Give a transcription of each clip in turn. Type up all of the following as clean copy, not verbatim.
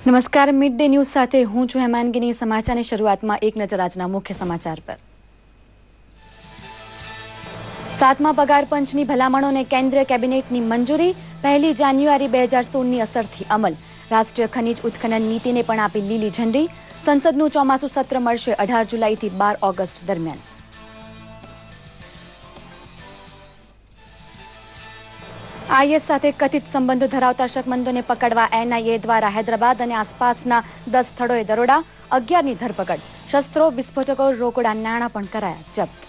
નમસ્કાર, mid day news સાથે હું છું હેમાંગીની. સમાચારની શરૂઆતમાં એક નજર આજના મુખ્ય સમાચાર પર. 7મા પગાર પંચની ભલામણોને કેન્દ્રીય કેબિનેટની મંજૂરી. 1 જાન્યુઆરી 2016ની અસરથી અમલ. રાષ્ટ્રીય ખનીજ ઉત્ખનન નીતિને પણ આપી લીલી ઝંડી. સંસદનું ચોમાસું સત્ર મળશે 18 જુલાઈથી 12 ઓગસ્ટ દરમિયાન. આઈએસ સાથે કથિત સંબંધો ધરાવતા શકમંદોને પકડવા એનઆઈએ દ્વારા હૈદરાબાદ અને આસપાસના 10 સ્થળોએ દરોડા. 11ની ધરપકડ. શસ્ત્રો, વિસ્ફોટકો, રોકડા નાણાં પણ કરાયા જપ્ત.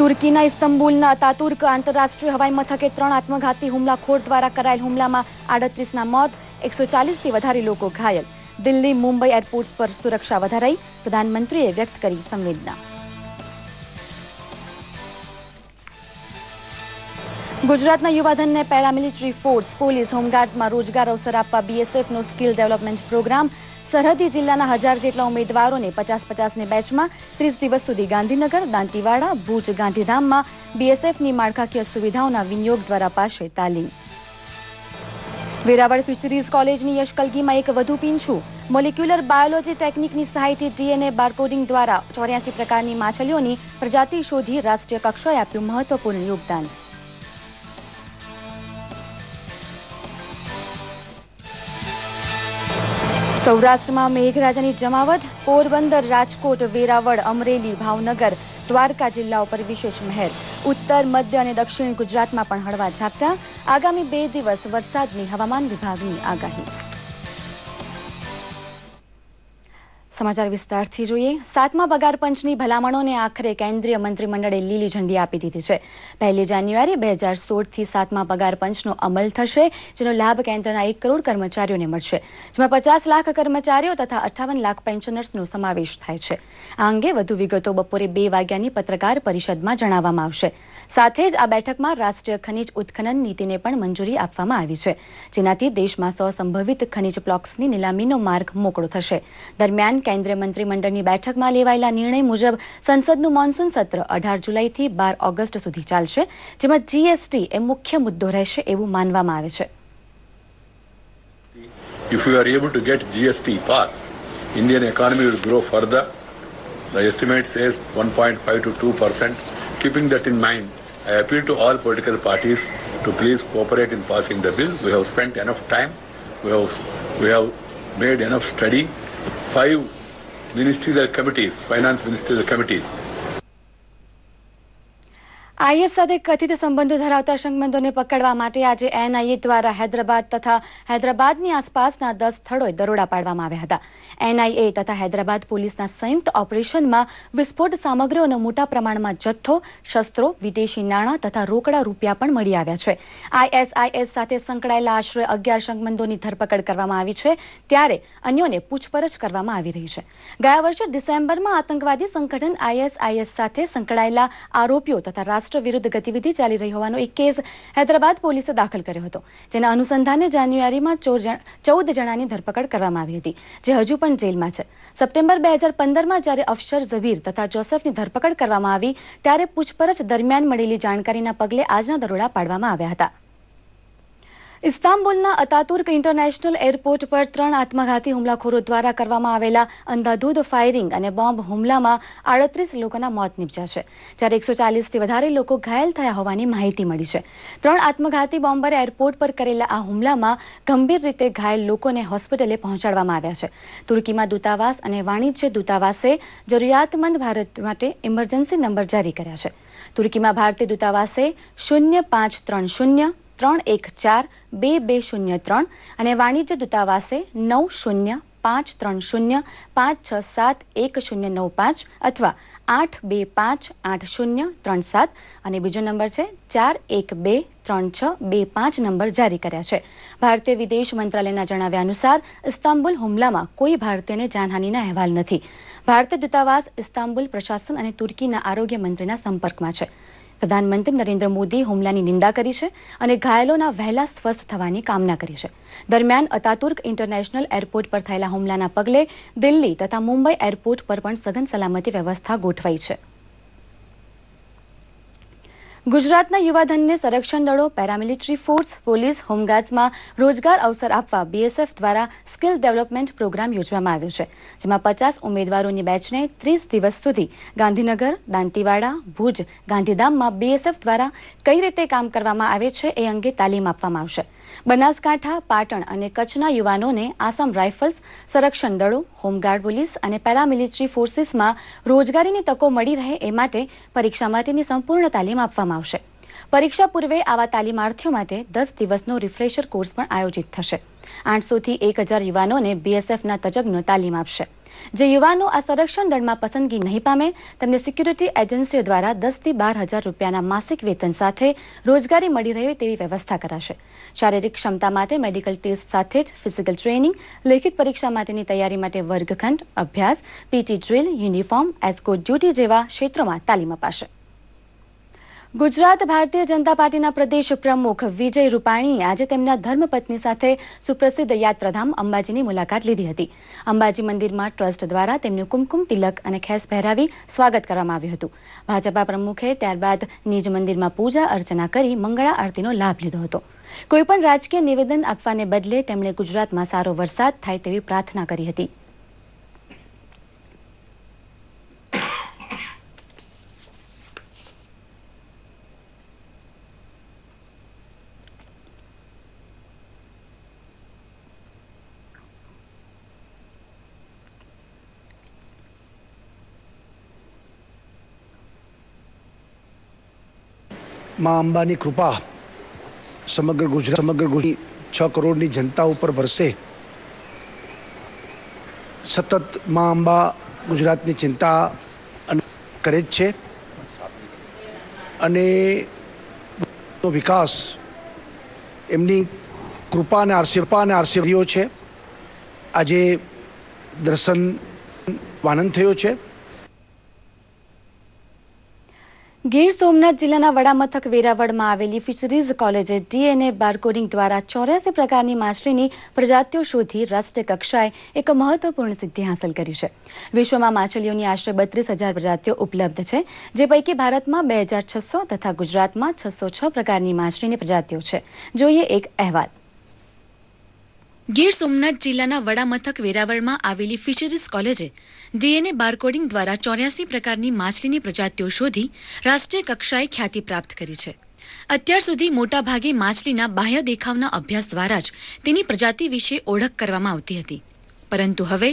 તુર્કીના ઇસ્તંબુલના અતાતુર્ક આંતરરાષ્ટ્રીય હવાઈ મથકે 3 આત્મઘાતી હુમલાખોર દ્વારા કરાયેલ હુમલામાં 38ના મોત, 140થી વધારે લોકો ઘાયલ. દિલ્હી, મુંબઈ એરપોર્ટ્સ પર સુરક્ષા વધારાઈ. પ્રધાનમંત્રીએ વ્યક્ત કરી સંવેદના. ગુજરાતના યુવાધનને પેરામિલિટરી ફોર્સ, પોલીસ, હોમગાર્ડ્સમાં રોજગાર અવસર આપવા બીએસએફનો સ્કિલ ડેવલપમેન્ટ પ્રોગ્રામ. સરહદી જિલ્લાના 1000 જેટલા ઉમેદવારોને 50-50ની બેચમાં 30 દિવસ સુધી ગાંધીનગર, દાંતીવાડા, ભુજ, ગાંધીધામમાં બીએસએફની માળખાકીય સુવિધાઓના વિનિયોગ દ્વારા અપાશે તાલીમ. વેરાવળ ફિશરીઝ કોલેજની યશકલગીમાં એક વધુ પીંછું. મોલિક્યુલર બાયોલોજી ટેકનિકની સહાયથી ડીએનએ બારકોડિંગ દ્વારા 84 પ્રકારની માછલીઓની પ્રજાતિ શોધી રાષ્ટ્રીય કક્ષાએ આપ્યું મહત્વપૂર્ણ યોગદાન. સૌરાષ્ટ્રમાં મેઘરાજાની જમાવટ. પોરબંદર, રાજકોટ, વેરાવળ, અમરેલી, ભાવનગર, દ્વારકા જિલ્લાઓ પર વિશેષ મહેર. ઉત્તર, મધ્ય અને દક્ષિણ ગુજરાતમાં પણ હળવા ઝાપટા. આગામી 2 દિવસ વરસાદની હવામાન વિભાગની આગાહી. સમાચાર વિસ્તારથી જોઈએ. 7મા પગાર પંચની ભલામણોને આખરે કેન્દ્રીય મંત્રીમંડળે લીલી ઝંડી આપી દીધી છે. 1 જાન્યુઆરી 2016થી 7મા પગાર પંચનો અમલ થશે, જેનો લાભ કેન્દ્રના 1 કરોડ કર્મચારીઓને મળશે, જેમાં 50 લાખ કર્મચારીઓ તથા 58 લાખ પેન્શનર્સનો સમાવેશ થાય છે. આ અંગે વધુ વિગતો બપોરે 2 વાગ્યાની પત્રકાર પરિષદમાં જણાવવામાં આવશે. સાથે જ આ બેઠકમાં રાષ્ટ્રીય ખનીજ ઉત્ખનન નીતિને પણ મંજૂરી આપવામાં આવી છે, જેનાથી દેશમાં 100 સંભવિત ખનીજ બ્લોક્સની નીલામીનો માર્ગ મોકળો થશે. દરમિયાન કેન્દ્રીય મંત્રીમંડળની બેઠકમાં લેવાયેલા નિર્ણય મુજબ સંસદનું મોન્સૂન સત્ર 18 જુલાઈથી 12 ઓગસ્ટ સુધી ચાલશે, જેમાં જીએસટી એ મુખ્ય મુદ્દો રહેશે એવું માનવામાં આવે છે. If we are able to get GST passed, Indian economy will grow further. The estimate says 1.5 to 2%. Keeping that in mind, I appeal to all political parties to please cooperate in passing the bill. We have spent enough time. We have made enough study. 5 ministerial committees, finance ministerial committees. IS સાથે કથિત સંબંધો ધરાવતા શકમંદોને પકડવા માટે આજે NIA દ્વારા હૈદરાબાદ તથા હૈદરાબાદની આસપાસના 10 સ્થળોએ દરોડા પાડવામાં આવ્યા હતા. એનઆઈએ તથા હૈદરાબાદ પોલીસના સંયુક્ત ઓપરેશનમાં વિસ્ફોટ સામગ્રીઓનો મોટા પ્રમાણમાં જથ્થો, શસ્ત્રો, વિદેશી નાણાં તથા રોકડા રૂપિયા પણ મળી આવ્યા છે. આઈએસઆઈએસ સાથે સંકળાયેલા આશરે 11 શકમંદોની ધરપકડ કરવામાં આવી છે, ત્યારે અન્યોને પૂછપરછ કરવામાં આવી રહી છે. ગયા વર્ષે ડિસેમ્બરમાં આતંકવાદી સંગઠન આઈએસઆઈએસ સાથે સંકળાયેલા આરોપીઓ તથા રાષ્ટ્ર વિરુદ્ધ ગતિવિધિ ચાલી રહી હોવાનો એક કેસ હૈદરાબાદ પોલીસે દાખલ કર્યો હતો, જેના અનુસંધાને જાન્યુઆરીમાં 14 જણાની ધરપકડ કરવામાં આવી હતી, જે હજુ પણ જેલમાં છે. સપ્ટેમ્બર 2015માં જ્યારે અફશર ઝબીર તથા જોસેફની ધરપકડ કરવામાં આવી, ત્યારે પૂછપરછ દરમિયાન મળેલી જાણકારીના પગલે આજના દરોડા પાડવામાં આવ્યા હતા. ઇસ્તાંબુલના અતાતુર્ક ઇન્ટરનેશનલ એરપોર્ટ પર 3 આત્મઘાતી હુમલાખોરો દ્વારા કરવામાં આવેલા અંધાધૂંધ ફાયરિંગ અને બોમ્બ હુમલામાં 38 લોકોના મોત નીપજ્યા છે, જ્યારે 140થી વધારે લોકો ઘાયલ થયા હોવાની માહિતી મળી છે. 3 આત્મઘાતી બોમ્બરે એરપોર્ટ પર કરેલા આ હુમલામાં ગંભીર રીતે ઘાયલ લોકોને હોસ્પિટલે પહોંચાડવામાં આવ્યા છે. તુર્કીમાં દૂતાવાસ અને વાણિજ્ય દૂતાવાસે જરૂરિયાતમંદ ભારત માટે ઇમરજન્સી નંબર જારી કર્યા છે. તુર્કીમાં ભારતીય દૂતાવાસે 0530 314-2203 અને વાણિજ્ય દૂતાવાસે 905305671095 અથવા 8258037 અને બીજો નંબર છે 412362 નંબર જારી કર્યા છે. ભારતીય વિદેશ મંત્રાલયના જણાવ્યા અનુસાર ઇસ્તાંબુલ હુમલામાં કોઈ ભારતીયને જાનહાનિના અહેવાલ નથી. ભારતીય દૂતાવાસ ઇસ્તાંબુલ પ્રશાસન અને તુર્કીના આરોગ્ય મંત્રીના સંપર્કમાં છે. પ્રધાનમંત્રી નરેન્દ્ર મોદી હુમલાની નિંદા કરી છે અને ઘાયલોના વહેલા સ્વસ્થ થવાની કામના કરી છે. દરમિયાન અતાતુર્ક ઇન્ટરનેશનલ એરપોર્ટ પર થયેલા હુમલાના પગલે દિલ્હી તથા મુંબઈ એરપોર્ટ પર પણ સઘન સલામતી વ્યવસ્થા ગોઠવાઈ છે. ગુજરાતના યુવાધનને સંરક્ષણ દળો, પેરામિલિટરી ફોર્સ, પોલીસ, હોમગાર્ડ્સમાં રોજગાર અવસર આપવા બીએસએફ દ્વારા સ્કિલ ડેવલપમેન્ટ પ્રોગ્રામ યોજવામાં આવ્યો છે, જેમાં 50 ઉમેદવારોની બેચને 30 દિવસ સુધી ગાંધીનગર, દાંતીવાડા, ભુજ, ગાંધીધામમાં બીએસએફ દ્વારા કઈ રીતે કામ કરવામાં આવે છે એ અંગે તાલીમ આપવામાં આવશે. બનાસકાંઠા, પાટણ અને કચ્છના યુવાનોને આસામ રાઇફલ્સ, સંરક્ષણ દળો, હોમગાર્ડ પોલીસ અને પેરામિલિટરી ફોર્સીસમાં રોજગારીની તકો મળી રહે એ માટે પરીક્ષા માટેની સંપૂર્ણ તાલીમ આપવામાં આવશે. પરીક્ષા પૂર્વે આવા તાલીમાર્થીઓ માટે 10 દિવસનો રિફ્રેશર કોર્સ પણ આયોજિત થશે. 800 થી 1000 યુવાનોને બીએસએફના તજજ્ઞો તાલીમ આપશે. જે યુવાનો આ સંરક્ષણ દળમાં પસંદગી નહીં પામે તેમને સિક્યુરિટી એજન્સીઓ દ્વારા 10 થી 12,000 રૂપિયાના માસિક વેતન સાથે રોજગારી મળી રહે તેવી વ્યવસ્થા કરાશે. શારીરિક ક્ષમતા માટે મેડિકલ ટેસ્ટ સાથે જ ફિઝિકલ ટ્રેનિંગ, લેખિત પરીક્ષા માટેની તૈયારી માટે વર્ગખંડ, અભ્યાસ, PT drill, uniform, escort duty જેવા ક્ષેત્રોમાં તાલીમ અપાશે. ગુજરાત ભારતીય જનતા પાર્ટીના પ્રદેશ પ્રમુખ વિજય રૂપાણીએ આજે તેમના ધર્મપત્ની સાથે સુપ્રસિદ્ધ યાત્રાધામ અંબાજીની મુલાકાત લીધી હતી. અંબાજી મંદિરમાં ટ્રસ્ટ દ્વારા તેમનું કુમકુમ તિલક અને ખેસ પહેરાવી સ્વાગત કરવામાં આવ્યું હતું. ભાજપા પ્રમુખે ત્યારબાદ નિજ મંદિરમાં પૂજા અર્ચના કરી મંગળા આરતીનો લાભ લીધો હતો. કોઈપણ રાજકીય નિવેદન આપવાને બદલે તેમણે ગુજરાતમાં સારો વરસાદ થાય તેવી પ્રાર્થના કરી હતી. માં અંબાની કૃપા સમગ્ર ગુજરાત 6 કરોડની જનતા ઉપર વરસે. સતત માં અંબા ગુજરાતની ચિંતા કરે જ છે અને વિકાસ એમની કૃપા અને આશીર્વાદીઓ છે. આજે દર્શન આનંદ થયો છે. ગીર સોમનાથ જિલ્લાના વડામથક વેરાવળમાં આવેલી ફિશરીઝ કોલેજે ડીએનએ બારકોડિંગ દ્વારા 84 પ્રકારની માછલીની પ્રજાતિઓ શોધી રાષ્ટ્રીય કક્ષાએ એક મહત્વપૂર્ણ સિદ્ધિ હાંસલ કરી છે. વિશ્વમાં માછલીઓની આશરે 32,000 પ્રજાતિઓ ઉપલબ્ધ છે, જે પૈકી ભારતમાં 2,600 તથા ગુજરાતમાં 606 પ્રકારની માછલીની પ્રજાતિઓ છે. જોઈએ એક અહેવાલ. ગીર સોમનાથ જિલ્લાના વડામથક વેરાવળમાં આવેલી ફિશરીઝ કોલેજે ડીએનએ બારકોડિંગ દ્વારા 84 પ્રકારની માછલીની પ્રજાતિઓ શોધી રાષ્ટ્રીય કક્ષાએ ખ્યાતિ પ્રાપ્ત કરી છે. અત્યાર સુધી મોટાભાગે માછલીના બાહ્ય દેખાવના અભ્યાસ દ્વારા જ તેની પ્રજાતિ વિશે ઓળખ કરવામાં આવતી હતી, પરંતુ હવે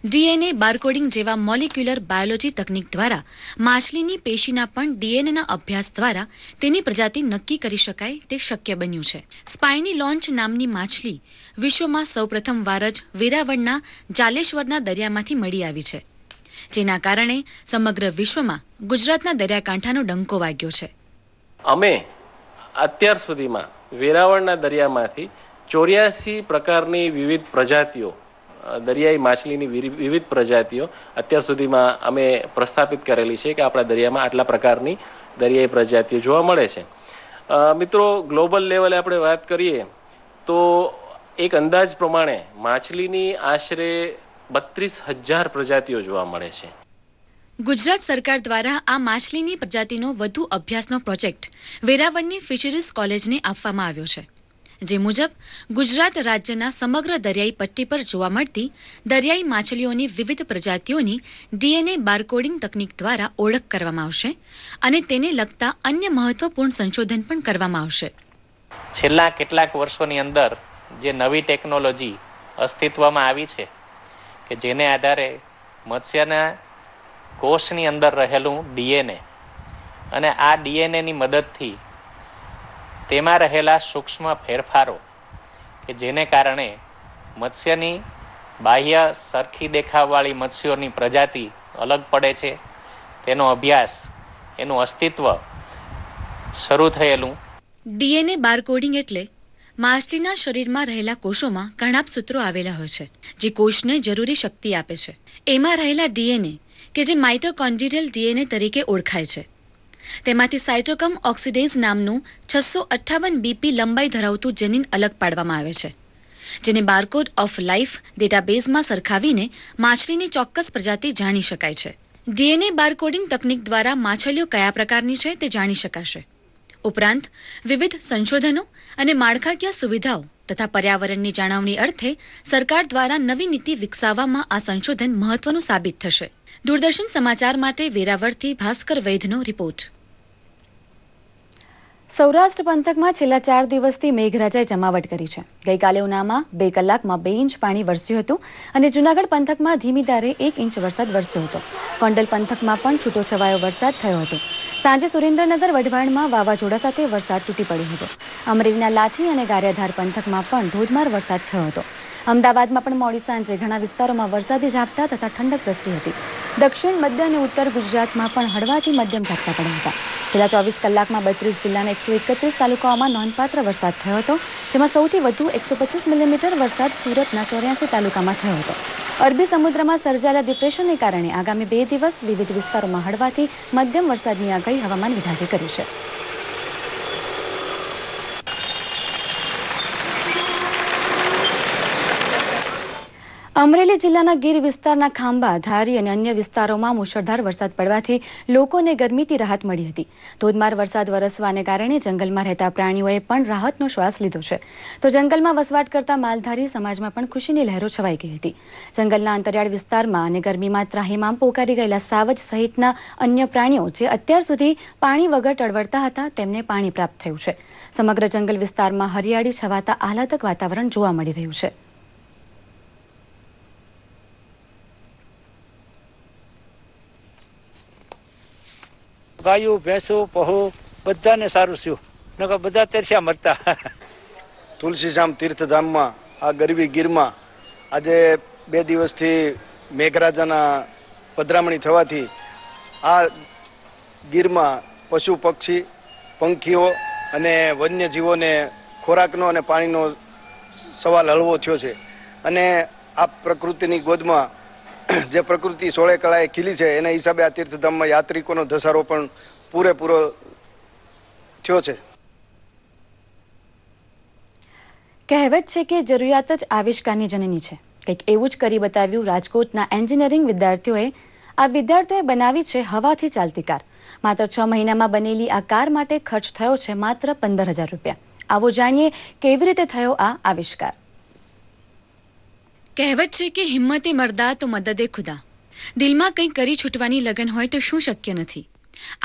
ડીએનએ બારકોડિંગ જેવા મોલિક્યુલર બાયોલોજી તકનીક દ્વારા માછલીની પેશીના પણ ડીએનએના અભ્યાસ દ્વારા તેની પ્રજાતિ નક્કી કરી શકાય તે શક્ય બન્યું છે. સ્પાઇની લોન્ચ નામની માછલી વિશ્વમાં સૌપ્રથમવાર જ વેરાવળના જાલેશ્વરના દરિયામાંથી મળી આવી છે, જેના કારણે સમગ્ર વિશ્વમાં ગુજરાતના દરિયાકાંઠાનો ડંકો વાગ્યો છે. અમે અત્યાર સુધીમાં વેરાવળના દરિયામાંથી 84 પ્રકારની વિવિધ પ્રજાતિઓ, દરિયાઈ માછલીની વિવિધ પ્રજાતિઓ અત્યાર સુધીમાં અમે પ્રસ્થાપિત કરેલી છે કે આપણા દરિયામાં આટલા પ્રકારની દરિયાઈ પ્રજાતિઓ જોવા મળે છે. મિત્રો, ગ્લોબલ લેવલે આપણે વાત કરીએ તો એક અંદાજ પ્રમાણે માછલીની આશરે 32,000 પ્રજાતિઓ જોવા મળે છે. ગુજરાત સરકાર દ્વારા આ માછલીની પ્રજાતિનો વધુ અભ્યાસનો પ્રોજેક્ટ વેરાવળની ફિશરીઝ કોલેજને આપવામાં આવ્યો છે, જે મુજબ ગુજરાત રાજ્યના સમગ્ર દરિયાઈ પટ્ટી પર જોવા મળતી દરિયાઈ માછલીઓની વિવિધ પ્રજાતિઓની ડીએનએ બારકોડિંગ તકનીક દ્વારા ઓળખ કરવામાં આવશે અને તેને લગતા અન્ય મહત્વપૂર્ણ સંશોધન પણ કરવામાં આવશે. છેલ્લા કેટલાક વર્ષોની અંદર જે નવી ટેકનોલોજી અસ્તિત્વમાં આવી છે કે જેને આધારે મત્સ્યના કોષની અંદર રહેલું ડીએનએ અને આ ડીએનએની મદદથી તેમાં રહેલા સૂક્ષ્મ ફેરફારો કે જેને કારણે મત્સ્યની બાહ્ય સરખી દેખાવવાળી મત્સ્યોની પ્રજાતિ અલગ પડે છે, તેનો અભ્યાસ, એનું અસ્તિત્વ શરૂ થયેલું. ડીએનએ બારકોડિંગ એટલે માછલીના શરીરમાં રહેલા કોષોમાં કર્ણાભસૂત્રો આવેલા હોય છે, જે કોષને જરૂરી શક્તિ આપે છે. એમાં રહેલા ડીએનએ કે જે માઇટોકોન્ડ્રિયલ ડીએનએ તરીકે ઓળખાય છે, તેમાંથી સાયટોક્રોમ ઓક્સિડેઝ નામનું 658 બીપી લંબાઈ ધરાવતું જેનિન અલગ પાડવામાં આવે છે, જેને બારકોડ ઓફ લાઈફ ડેટાબેઝમાં સરખાવીને માછલીની ચોક્કસ પ્રજાતિ જાણી શકાય છે. ડીએનએ બારકોડિંગ તકનીક દ્વારા માછલીઓ કયા પ્રકારની છે તે જાણી શકાશે. ઉપરાંત વિવિધ સંશોધનો અને માળખાકીય સુવિધાઓ તથા પર્યાવરણની જાળવણી અર્થે સરકાર દ્વારા નવી નીતિ વિકસાવવામાં આ સંશોધન મહત્વનું સાબિત થશે. દૂરદર્શન સમાચાર માટે વેરાવળથી ભાસ્કર વૈદનો રિપોર્ટ. સૌરાષ્ટ્ર પંથકમાં છેલ્લા 4 દિવસથી મેઘરાજાએ જમાવટ કરી છે. ગઈકાલે ઉનામાં 2 કલાકમાં 2 ઇંચ પાણી વરસ્યું હતું અને જૂનાગઢ પંથકમાં ધીમી ધારે 1 ઇંચ વરસાદ વરસ્યો હતો. ગોંડલ પંથકમાં પણ છૂટોછવાયો વરસાદ થયો હતો. સાંજે સુરેન્દ્રનગર વઢવાણમાં વાવાઝોડા સાથે વરસાદ તૂટી પડ્યો હતો. અમરેલીના લાઠી અને ગારિયાધાર પંથકમાં પણ ધોધમાર વરસાદ થયો હતો. અમદાવાદમાં પણ મોડી સાંજે ઘણા વિસ્તારોમાં વરસાદી ઝાપટા તથા ઠંડક પ્રસરી હતી. દક્ષિણ મધ્ય અને ઉત્તર ગુજરાતમાં પણ હળવાથી મધ્યમ ઝાપટા પડ્યા હતા. છેલ્લા 24 કલાકમાં 32 જિલ્લાના 131 તાલુકાઓમાં નોંધપાત્ર વરસાદ થયો હતો, જેમાં સૌથી વધુ 125 મિલીમીટર વરસાદ સુરતના 84 તાલુકામાં થયો હતો. અરબી સમુદ્રમાં સર્જાયેલા ડિપ્રેશનને કારણે આગામી 2 દિવસ વિવિધ વિસ્તારોમાં હળવાથી મધ્યમ વરસાદની આગાહી હવામાન વિભાગે કરી છે. અમરેલી જિલ્લાના ગીર વિસ્તારના ખાંભા, ધારી અને અન્ય વિસ્તારોમાં મુશળધાર વરસાદ પડવાથી લોકોને ગરમીથી રાહત મળી હતી. ધોધમાર વરસાદ વરસવાને કારણે જંગલમાં રહેતા પ્રાણીઓએ પણ રાહતનો શ્વાસ લીધો છે. તો જંગલમાં વસવાટ કરતા માલધારી સમાજમાં પણ ખુશીની લહેરો છવાઈ ગઈ હતી. જંગલના અંતરિયાળ વિસ્તારમાં અને ગરમીમાં ત્રાહિમામ પોકારી ગયેલા સાવજ સહિતના અન્ય પ્રાણીઓ જે અત્યાર સુધી પાણી વગર ટળવળતા હતા તેમને પાણી પ્રાપ્ત થયું છે. સમગ્ર જંગલ વિસ્તારમાં હરિયાળી છવાતા આહલાદક વાતાવરણ જોવા મળી રહ્યું છે. ગાયું, ભેંસો, પહુ બધાને સારું થયું, નકર બધા તરસ્યા મરતા. તુલસીધામ તીર્થધામમાં આ ગરવી ગીરમાં આજે 2 દિવસથી મેઘરાજાના પધરામણી થવાથી આ ગીરમાં પશુ પક્ષી, પંખીઓ અને વન્યજીવોને ખોરાકનો અને પાણીનો સવાલ હળવો થયો છે. અને આ પ્રકૃતિની ગોદમાં જે પ્રકૃતિ 16 કળાએ ખીલી છે એના હિસાબે આ તીર્થધામમાં યાત્રિકોનો ધસારો પણ પૂરેપૂરો થયો છે. કહેવત છે કે જરૂરિયાત જ આવિષ્કારની જનની છે. કંઈક એવું જ કરી બતાવ્યું રાજકોટના એન્જિનિયરિંગ વિદ્યાર્થીઓએ. આ વિદ્યાર્થીઓએ બનાવી છે હવાથી ચાલતી કાર. માત્ર 6 મહિનામાં બનેલી આ કાર માટે ખર્ચ થયો છે માત્ર 15,000 રૂપિયા. આવો જાણીએ કેવી રીતે થયો આ આવિષ્કાર. કહેવત છે કે હિંમતે મરદા તો મદદે ખુદા. દિલમાં કંઈ કરી છૂટવાની લગન હોય તો શું શક્ય નથી.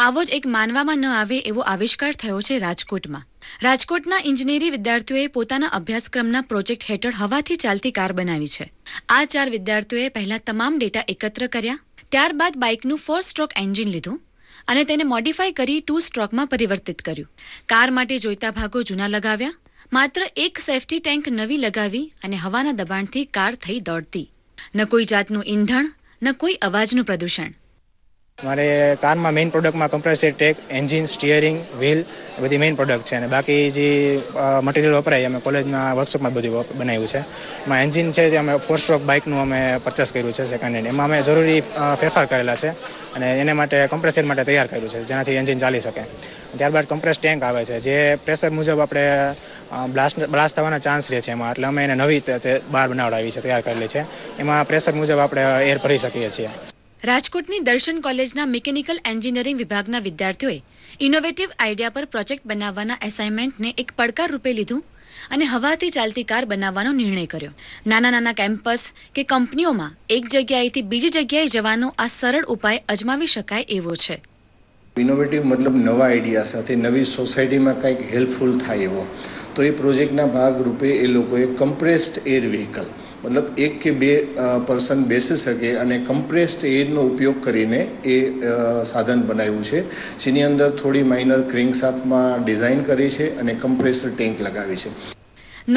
આવો જ એક માનવામાં ન આવે એવો આવિષ્કાર થયો છે રાજકોટમાં. રાજકોટના ઇજનેરી વિદ્યાર્થીઓએ પોતાના અભ્યાસક્રમના પ્રોજેક્ટ હેઠળ હવાથી ચાલતી કાર બનાવી છે. આ 4 વિદ્યાર્થીઓએ પહેલા તમામ ડેટા એકત્ર કર્યા, ત્યારબાદ બાઇકનું 4 સ્ટ્રોક એન્જિન લીધું અને તેને મોડિફાય કરી 2 સ્ટ્રોકમાં પરિવર્તિત કર્યું. કાર માટે જોઈતા ભાગો જૂના લગાવ્યા, માત્ર એક સેફટી ટેન્ક નવી લગાવી અને હવાના દબાણથી કાર થઈ દોડતી. ન કોઈ જાતનું ઈંધણ, ન કોઈ અવાજનું પ્રદૂષણ. મારે કારમાં મેઇન પ્રોડક્ટમાં compressor tech, engine, steering, wheel બધી મેઇન પ્રોડક્ટ છે અને બાકી જે મટીરિયલ વપરાય અમે કોલેજમાં વર્કશોપમાં બધું બનાવ્યું છે. એમાં એન્જિન છે જે અમે 4 સ્ટ્રોક બાઇકનું અમે પરચેસ કર્યું છે સેકન્ડ હેન્ડ. એમાં અમે જરૂરી ફેરફાર કરેલા છે અને એને માટે કમ્પ્રેસર માટે તૈયાર કર્યું છે જેનાથી એન્જિન ચાલી શકે. ત્યારબાદ કમ્પ્રેસ ટેન્ક આવે છે જે પ્રેશર મુજબ આપણે બ્લાસ્ટ થવાના ચાન્સ રહે છે એમાં, એટલે અમે એને નવી બહાર બનાવડાવી છે, તૈયાર કરેલી છે. એમાં પ્રેશર મુજબ આપણે એર ભરી શકીએ છીએ. રાજકોટની દર્શન કોલેજના મિકેનિકલ એન્જિનિયરિંગ વિભાગના વિદ્યાર્થીઓએ ઇનોવેટિવ આઈડિયા પર પ્રોજેક્ટ બનાવવાના એસાઇનમેન્ટને એક પડકાર રૂપે લીધું અને હવાથી ચાલતી કાર બનાવવાનો નિર્ણય કર્યો. નાના નાના કેમ્પસ કે કંપનીઓમાં એક જગ્યાએથી બીજી જગ્યાએ જવાનો આ સરળ ઉપાય અજમાવી શકાય એવો છે. ઇનોવેટિવ મતલબ નવા આઈડિયા સાથે નવી સોસાયટીમાં કંઈક હેલ્પફુલ થાય એવો. તો એ પ્રોજેક્ટના ભાગરૂપે એ લોકોએ કમ્પ્રેસ્ડ એર વ્હીકલ મતલબ 1 કે 2 પર્સન બેસી શકે અને કમ્પ્રેસ્ડ એરનો ઉપયોગ કરીને એ સાધન બનાવ્યું છે, જેની અંદર થોડી માઇનર ક્રેન્કશાફ્ટમાં ડિઝાઇન કરી છે અને કમ્પ્રેસર ટેન્ક લગાવી છે.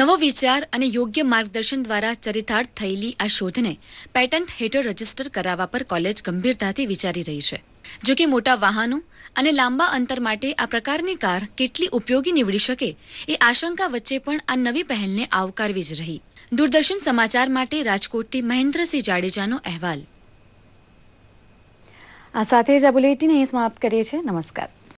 નવો વિચાર અને યોગ્ય માર્ગદર્શન દ્વારા ચરિતાર્થ થયેલી આ શોધને પેટન્ટ હેઠળ રજીસ્ટર કરાવવા પર કોલેજ ગંભીરતાથી વિચારી રહી છે. જો કે મોટા વાહનો અને લાંબા અંતર માટે આ પ્રકારની કાર કેટલી ઉપયોગી નીવડી શકે એ આશંકા વચ્ચે પણ આ નવી પહેલને આવકારવી જ રહી. દૂરદર્શન સમાચાર માટે રાજકોટથી મહેન્દ્રસિંહ જાડેજાનો અહેવાલ. આ સાથે જ આ બુલેટિન અહીં સમાપ્ત કરીએ છીએ. નમસ્કાર.